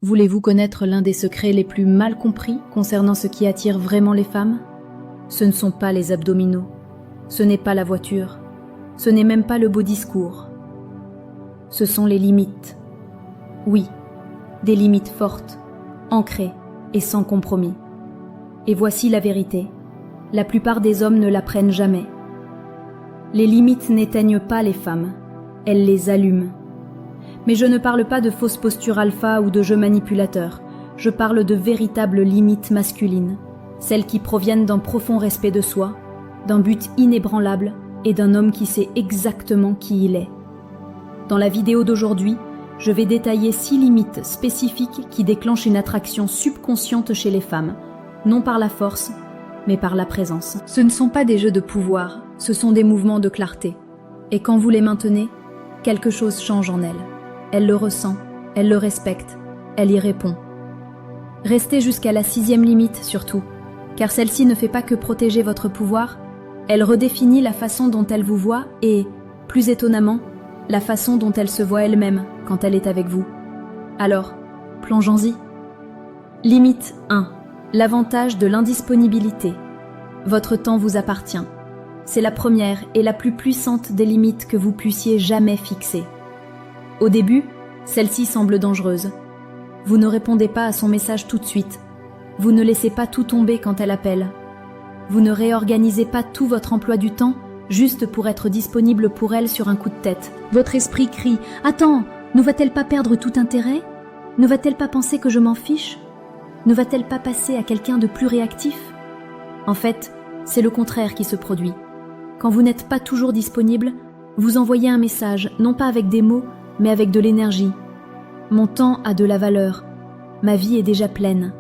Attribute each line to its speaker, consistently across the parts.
Speaker 1: Voulez-vous connaître l'un des secrets les plus mal compris concernant ce qui attire vraiment les femmes? Ce ne sont pas les abdominaux, ce n'est pas la voiture, ce n'est même pas le beau discours. Ce sont les limites. Oui, des limites fortes, ancrées et sans compromis. Et voici la vérité. La plupart des hommes ne l'apprennent jamais. Les limites n'éteignent pas les femmes, elles les allument. Mais je ne parle pas de fausses postures alpha ou de jeux manipulateurs, je parle de véritables limites masculines, celles qui proviennent d'un profond respect de soi, d'un but inébranlable et d'un homme qui sait exactement qui il est. Dans la vidéo d'aujourd'hui, je vais détailler 6 limites spécifiques qui déclenchent une attraction subconsciente chez les femmes, non par la force, mais par la présence. Ce ne sont pas des jeux de pouvoir, ce sont des mouvements de clarté. Et quand vous les maintenez, quelque chose change en elle. Elle le ressent, elle le respecte, elle y répond. Restez jusqu'à la 6e limite surtout, car celle-ci ne fait pas que protéger votre pouvoir, elle redéfinit la façon dont elle vous voit et, plus étonnamment, la façon dont elle se voit elle-même quand elle est avec vous. Alors, plongeons-y. Limite 1. L'avantage de l'indisponibilité. Votre temps vous appartient. C'est la première et la plus puissante des limites que vous puissiez jamais fixer. Au début, celle-ci semble dangereuse. Vous ne répondez pas à son message tout de suite. Vous ne laissez pas tout tomber quand elle appelle. Vous ne réorganisez pas tout votre emploi du temps juste pour être disponible pour elle sur un coup de tête. Votre esprit crie « Attends, ne va-t-elle pas perdre tout intérêt? Ne va-t-elle pas penser que je m'en fiche? Ne va-t-elle pas passer à quelqu'un de plus réactif ?» En fait, c'est le contraire qui se produit. Quand vous n'êtes pas toujours disponible, vous envoyez un message, non pas avec des mots, mais avec de l'énergie. Mon temps a de la valeur. Ma vie est déjà pleine.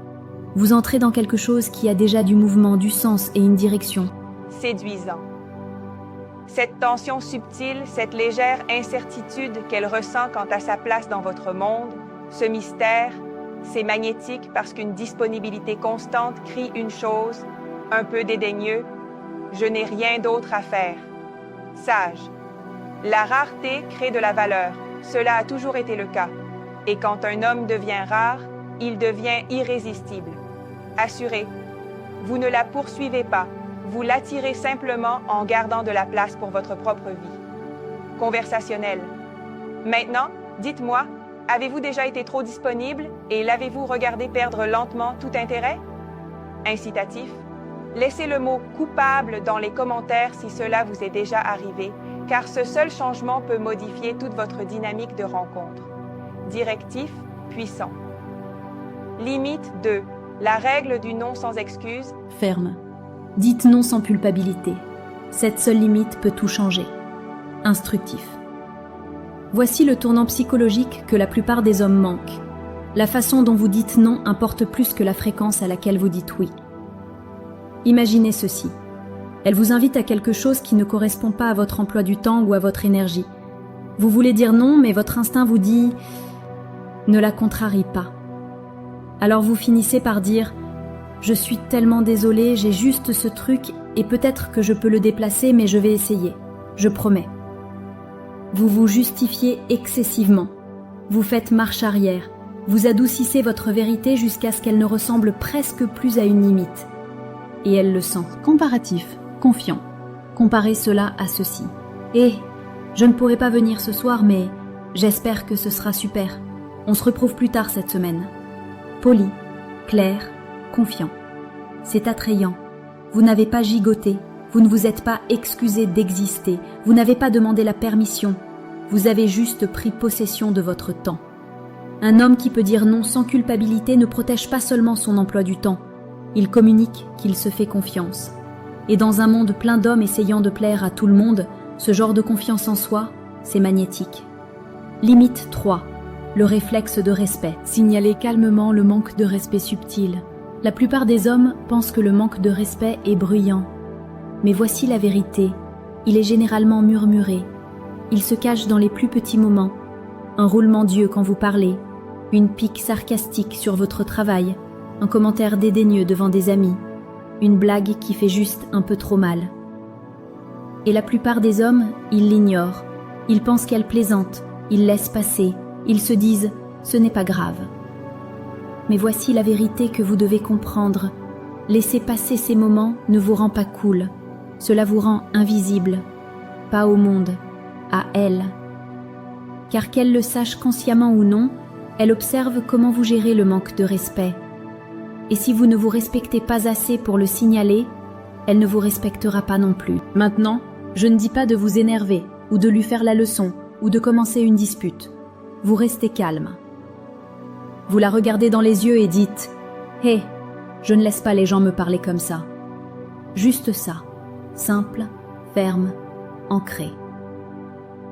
Speaker 1: Vous entrez dans quelque chose qui a déjà du mouvement, du sens et une direction.
Speaker 2: Séduisant. Cette tension subtile, cette légère incertitude qu'elle ressent quant à sa place dans votre monde, ce mystère, c'est magnétique parce qu'une disponibilité constante crie une chose, un peu dédaigneux, je n'ai rien d'autre à faire. Sage. La rareté crée de la valeur. Cela a toujours été le cas. Et quand un homme devient rare, il devient irrésistible. Assuré, vous ne la poursuivez pas, vous l'attirez simplement en gardant de la place pour votre propre vie. Conversationnel. Maintenant, dites-moi, avez-vous déjà été trop disponible et l'avez-vous regardé perdre lentement tout intérêt? Incitatif. Laissez le mot « coupable » dans les commentaires si cela vous est déjà arrivé, car ce seul changement peut modifier toute votre dynamique de rencontre. Directif, puissant. Limite 2. La règle du non sans excuse.
Speaker 1: Ferme. Dites non sans culpabilité. Cette seule limite peut tout changer. Instructif. Voici le tournant psychologique que la plupart des hommes manquent. La façon dont vous dites non importe plus que la fréquence à laquelle vous dites oui. Imaginez ceci. Elle vous invite à quelque chose qui ne correspond pas à votre emploi du temps ou à votre énergie. Vous voulez dire non, mais votre instinct vous dit « ne la contrarie pas ». Alors vous finissez par dire « je suis tellement désolée, j'ai juste ce truc et peut-être que je peux le déplacer, mais je vais essayer, je promets ». Vous vous justifiez excessivement. Vous faites marche arrière. Vous adoucissez votre vérité jusqu'à ce qu'elle ne ressemble presque plus à une limite. Et elle le sent. Comparatif, confiant. Comparez cela à ceci. Je ne pourrai pas venir ce soir, mais j'espère que ce sera super. On se retrouve plus tard cette semaine. Poli, clair, confiant. C'est attrayant. Vous n'avez pas gigoté. Vous ne vous êtes pas excusé d'exister. Vous n'avez pas demandé la permission. Vous avez juste pris possession de votre temps. Un homme qui peut dire non sans culpabilité ne protège pas seulement son emploi du temps. Il communique qu'il se fait confiance. Et dans un monde plein d'hommes essayant de plaire à tout le monde, ce genre de confiance en soi, c'est magnétique. Limite 3. Le réflexe de respect. Signalez calmement le manque de respect subtil. La plupart des hommes pensent que le manque de respect est bruyant. Mais voici la vérité. Il est généralement murmuré. Il se cache dans les plus petits moments. Un roulement d'yeux quand vous parlez, une pique sarcastique sur votre travail, un commentaire dédaigneux devant des amis, une blague qui fait juste un peu trop mal. Et la plupart des hommes, ils l'ignorent. Ils pensent qu'elle plaisante, ils laissent passer, ils se disent « ce n'est pas grave ». Mais voici la vérité que vous devez comprendre. Laisser passer ces moments ne vous rend pas cool. Cela vous rend invisible. Pas au monde, à elle. Car qu'elle le sache consciemment ou non, elle observe comment vous gérez le manque de respect. Et si vous ne vous respectez pas assez pour le signaler, elle ne vous respectera pas non plus. Maintenant, je ne dis pas de vous énerver, ou de lui faire la leçon, ou de commencer une dispute. Vous restez calme. Vous la regardez dans les yeux et dites « Hé, je ne laisse pas les gens me parler comme ça. » Juste ça, simple, ferme, ancré.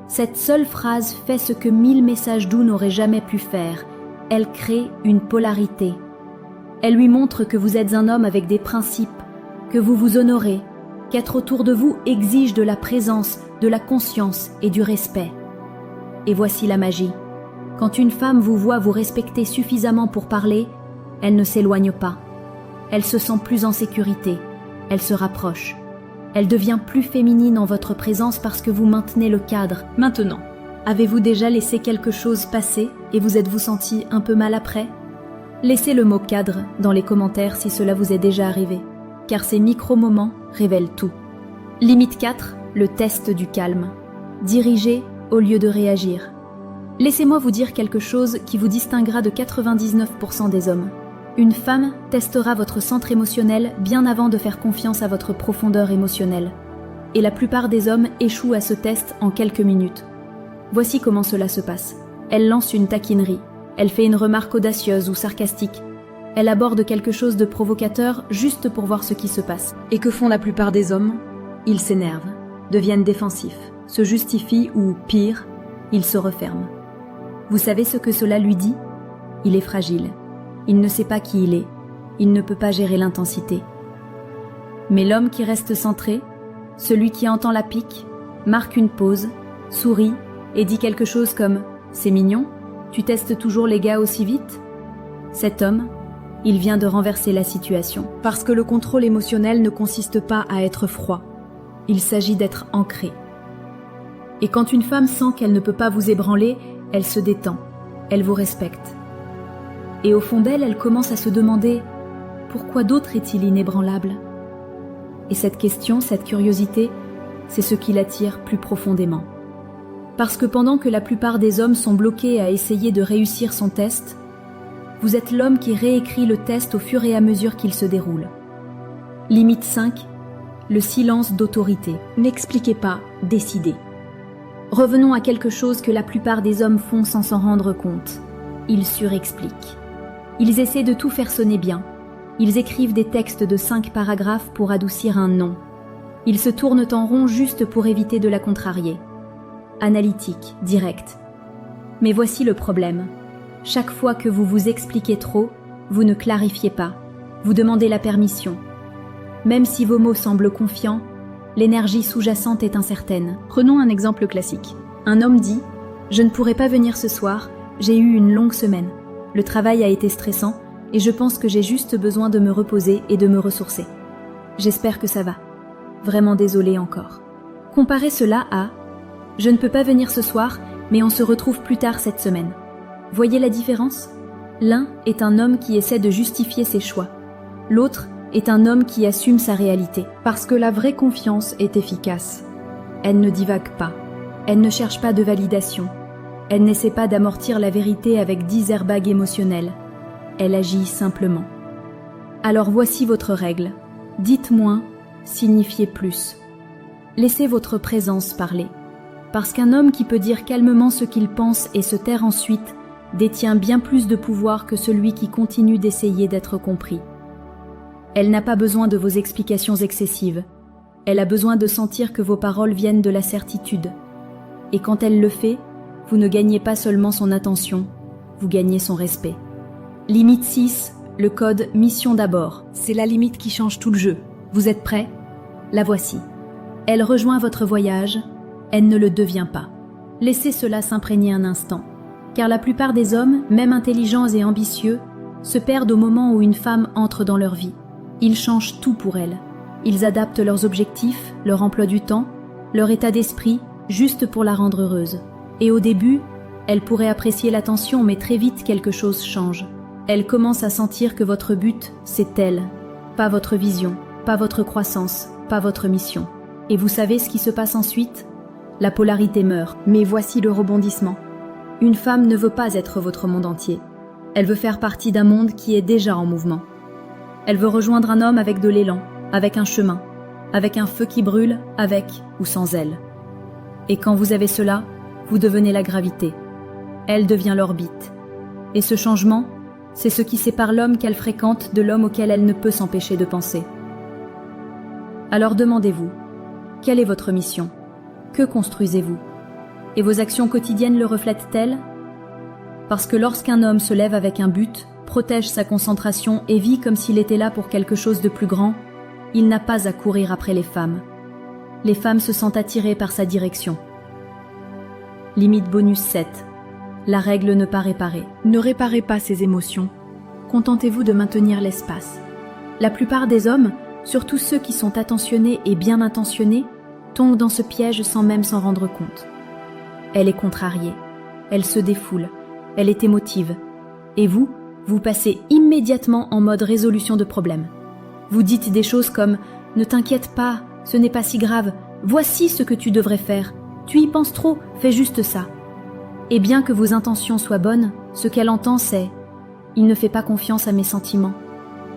Speaker 1: Cette seule phrase fait ce que 1000 messages doux n'auraient jamais pu faire. Elle crée une polarité. Elle lui montre que vous êtes un homme avec des principes, que vous vous honorez, qu'être autour de vous exige de la présence, de la conscience et du respect. Et voici la magie. Quand une femme vous voit vous respecter suffisamment pour parler, elle ne s'éloigne pas. Elle se sent plus en sécurité. Elle se rapproche. Elle devient plus féminine en votre présence parce que vous maintenez le cadre. Maintenant, avez-vous déjà laissé quelque chose passer et vous êtes-vous senti un peu mal après ? Laissez le mot cadre dans les commentaires si cela vous est déjà arrivé, car ces micro-moments révèlent tout. Limite 4, le test du calme. Diriger au lieu de réagir. Laissez-moi vous dire quelque chose qui vous distinguera de 99% des hommes. Une femme testera votre centre émotionnel bien avant de faire confiance à votre profondeur émotionnelle. Et la plupart des hommes échouent à ce test en quelques minutes. Voici comment cela se passe. Elle lance une taquinerie. Elle fait une remarque audacieuse ou sarcastique. Elle aborde quelque chose de provocateur juste pour voir ce qui se passe. Et que font la plupart des hommes ? Ils s'énervent, deviennent défensifs, se justifient ou, pire, ils se referment. Vous savez ce que cela lui dit ? Il est fragile. Il ne sait pas qui il est. Il ne peut pas gérer l'intensité. Mais l'homme qui reste centré, celui qui entend la pique, marque une pause, sourit et dit quelque chose comme « C'est mignon, tu testes toujours les gars aussi vite ?» Cet homme, il vient de renverser la situation. Parce que le contrôle émotionnel ne consiste pas à être froid. Il s'agit d'être ancré. Et quand une femme sent qu'elle ne peut pas vous ébranler, elle se détend, elle vous respecte. Et au fond d'elle, elle commence à se demander « Pourquoi d'autres est-il inébranlable ?» Et cette question, cette curiosité, c'est ce qui l'attire plus profondément. Parce que pendant que la plupart des hommes sont bloqués à essayer de réussir son test, vous êtes l'homme qui réécrit le test au fur et à mesure qu'il se déroule. Limite 5, le silence d'autorité. N'expliquez pas, décidez. Revenons à quelque chose que la plupart des hommes font sans s'en rendre compte. Ils surexpliquent. Ils essaient de tout faire sonner bien. Ils écrivent des textes de 5 paragraphes pour adoucir un non. Ils se tournent en rond juste pour éviter de la contrarier. Analytique, direct. Mais voici le problème. Chaque fois que vous vous expliquez trop, vous ne clarifiez pas. Vous demandez la permission. Même si vos mots semblent confiants, l'énergie sous-jacente est incertaine. Prenons un exemple classique. Un homme dit « Je ne pourrai pas venir ce soir, j'ai eu une longue semaine. Le travail a été stressant et je pense que j'ai juste besoin de me reposer et de me ressourcer. J'espère que ça va. Vraiment désolé encore. » Comparez cela à « Je ne peux pas venir ce soir, mais on se retrouve plus tard cette semaine. » Voyez la différence ? L'un est un homme qui essaie de justifier ses choix. L'autre est un homme qui assume sa réalité. Parce que la vraie confiance est efficace. Elle ne divague pas. Elle ne cherche pas de validation. Elle n'essaie pas d'amortir la vérité avec 10 airbags émotionnels. Elle agit simplement. Alors voici votre règle. Dites moins, signifiez plus. Laissez votre présence parler. Parce qu'un homme qui peut dire calmement ce qu'il pense et se taire ensuite détient bien plus de pouvoir que celui qui continue d'essayer d'être compris. Elle n'a pas besoin de vos explications excessives. Elle a besoin de sentir que vos paroles viennent de la certitude. Et quand elle le fait, vous ne gagnez pas seulement son attention, vous gagnez son respect. Limite 6, le code mission d'abord. C'est la limite qui change tout le jeu. Vous êtes prêts ? La voici. Elle rejoint votre voyage, elle ne le devient pas. Laissez cela s'imprégner un instant. Car la plupart des hommes, même intelligents et ambitieux, se perdent au moment où une femme entre dans leur vie. Ils changent tout pour elle. Ils adaptent leurs objectifs, leur emploi du temps, leur état d'esprit, juste pour la rendre heureuse. Et au début, elle pourrait apprécier l'attention, mais très vite quelque chose change. Elle commence à sentir que votre but, c'est elle, pas votre vision, pas votre croissance, pas votre mission. Et vous savez ce qui se passe ensuite? La polarité meurt, mais voici le rebondissement. Une femme ne veut pas être votre monde entier. Elle veut faire partie d'un monde qui est déjà en mouvement. Elle veut rejoindre un homme avec de l'élan, avec un chemin, avec un feu qui brûle, avec ou sans elle. Et quand vous avez cela, vous devenez la gravité. Elle devient l'orbite. Et ce changement, c'est ce qui sépare l'homme qu'elle fréquente de l'homme auquel elle ne peut s'empêcher de penser. Alors demandez-vous, quelle est votre mission? Que construisez-vous? Et vos actions quotidiennes le reflètent-elles? Parce que lorsqu'un homme se lève avec un but, protège sa concentration et vit comme s'il était là pour quelque chose de plus grand, il n'a pas à courir après les femmes. Les femmes se sentent attirées par sa direction. Limite bonus 7. La règle ne pas réparer. Ne réparez pas ses émotions. Contentez-vous de maintenir l'espace. La plupart des hommes, surtout ceux qui sont attentionnés et bien intentionnés, tombent dans ce piège sans même s'en rendre compte. Elle est contrariée, elle se défoule, elle est émotive. Et vous passez immédiatement en mode résolution de problème. Vous dites des choses comme « Ne t'inquiète pas, ce n'est pas si grave, voici ce que tu devrais faire, tu y penses trop, fais juste ça ». Et bien que vos intentions soient bonnes, ce qu'elle entend c'est « Il ne fait pas confiance à mes sentiments,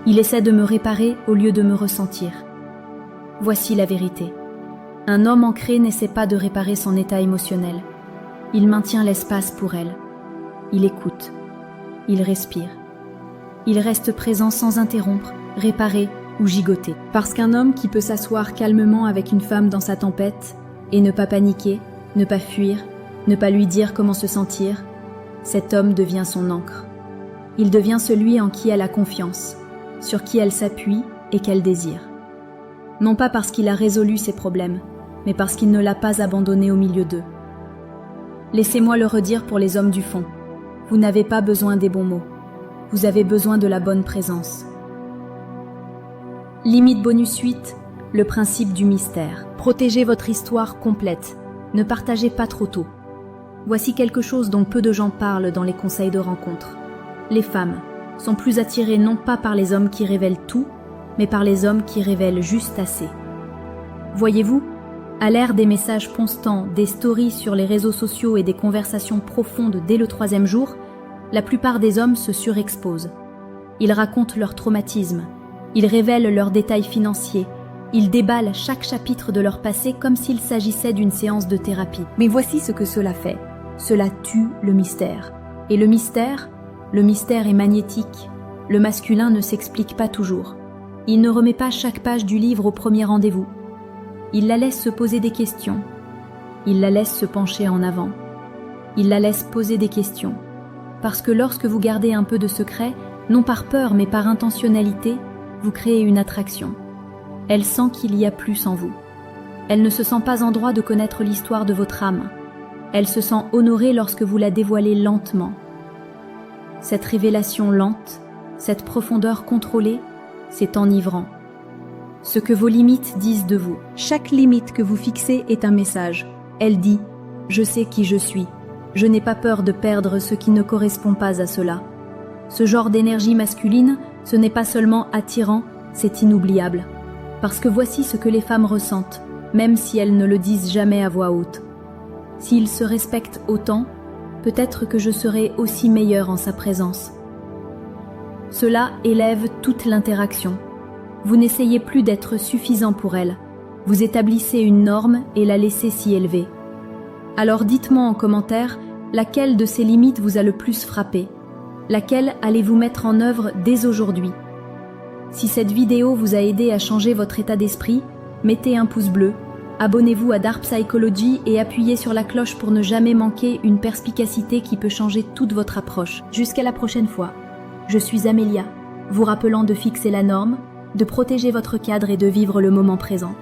Speaker 1: il essaie de me réparer au lieu de me ressentir ». Voici la vérité. Un homme ancré n'essaie pas de réparer son état émotionnel. Il maintient l'espace pour elle. Il écoute. Il respire. Il reste présent sans interrompre, réparer ou gigoter. Parce qu'un homme qui peut s'asseoir calmement avec une femme dans sa tempête et ne pas paniquer, ne pas fuir, ne pas lui dire comment se sentir, cet homme devient son ancre. Il devient celui en qui elle a confiance, sur qui elle s'appuie et qu'elle désire. Non pas parce qu'il a résolu ses problèmes, mais parce qu'il ne l'a pas abandonné au milieu d'eux. Laissez-moi le redire pour les hommes du fond. Vous n'avez pas besoin des bons mots. Vous avez besoin de la bonne présence. Limite bonus 8, le principe du mystère. Protégez votre histoire complète. Ne partagez pas trop tôt. Voici quelque chose dont peu de gens parlent dans les conseils de rencontre. Les femmes sont plus attirées non pas par les hommes qui révèlent tout, mais par les hommes qui révèlent juste assez. Voyez-vous, à l'ère des messages constants, des stories sur les réseaux sociaux et des conversations profondes dès le 3e jour, la plupart des hommes se surexposent. Ils racontent leurs traumatismes, ils révèlent leurs détails financiers, ils déballent chaque chapitre de leur passé comme s'il s'agissait d'une séance de thérapie. Mais voici ce que cela fait. Cela tue le mystère. Et le mystère est magnétique. Le masculin ne s'explique pas toujours. Il ne remet pas chaque page du livre au premier rendez-vous. Il la laisse se poser des questions. Il la laisse se pencher en avant. Il la laisse poser des questions. Parce que lorsque vous gardez un peu de secret, non par peur mais par intentionnalité, vous créez une attraction. Elle sent qu'il y a plus en vous. Elle ne se sent pas en droit de connaître l'histoire de votre âme. Elle se sent honorée lorsque vous la dévoilez lentement. Cette révélation lente, cette profondeur contrôlée, c'est enivrant. Ce que vos limites disent de vous. Chaque limite que vous fixez est un message. Elle dit « Je sais qui je suis. Je n'ai pas peur de perdre ce qui ne correspond pas à cela. » Ce genre d'énergie masculine, ce n'est pas seulement attirant, c'est inoubliable. Parce que voici ce que les femmes ressentent, même si elles ne le disent jamais à voix haute. S'il se respecte autant, peut-être que je serai aussi meilleure en sa présence. Cela élève toute l'interaction. Vous n'essayez plus d'être suffisant pour elle. Vous établissez une norme et la laissez s'y élever. Alors dites-moi en commentaire laquelle de ces limites vous a le plus frappé. Laquelle allez-vous mettre en œuvre dès aujourd'hui? Si cette vidéo vous a aidé à changer votre état d'esprit, mettez un pouce bleu, abonnez-vous à Dark Psychology et appuyez sur la cloche pour ne jamais manquer une perspicacité qui peut changer toute votre approche. Jusqu'à la prochaine fois. Je suis Amélia, vous rappelant de fixer la norme, de protéger votre cadre et de vivre le moment présent.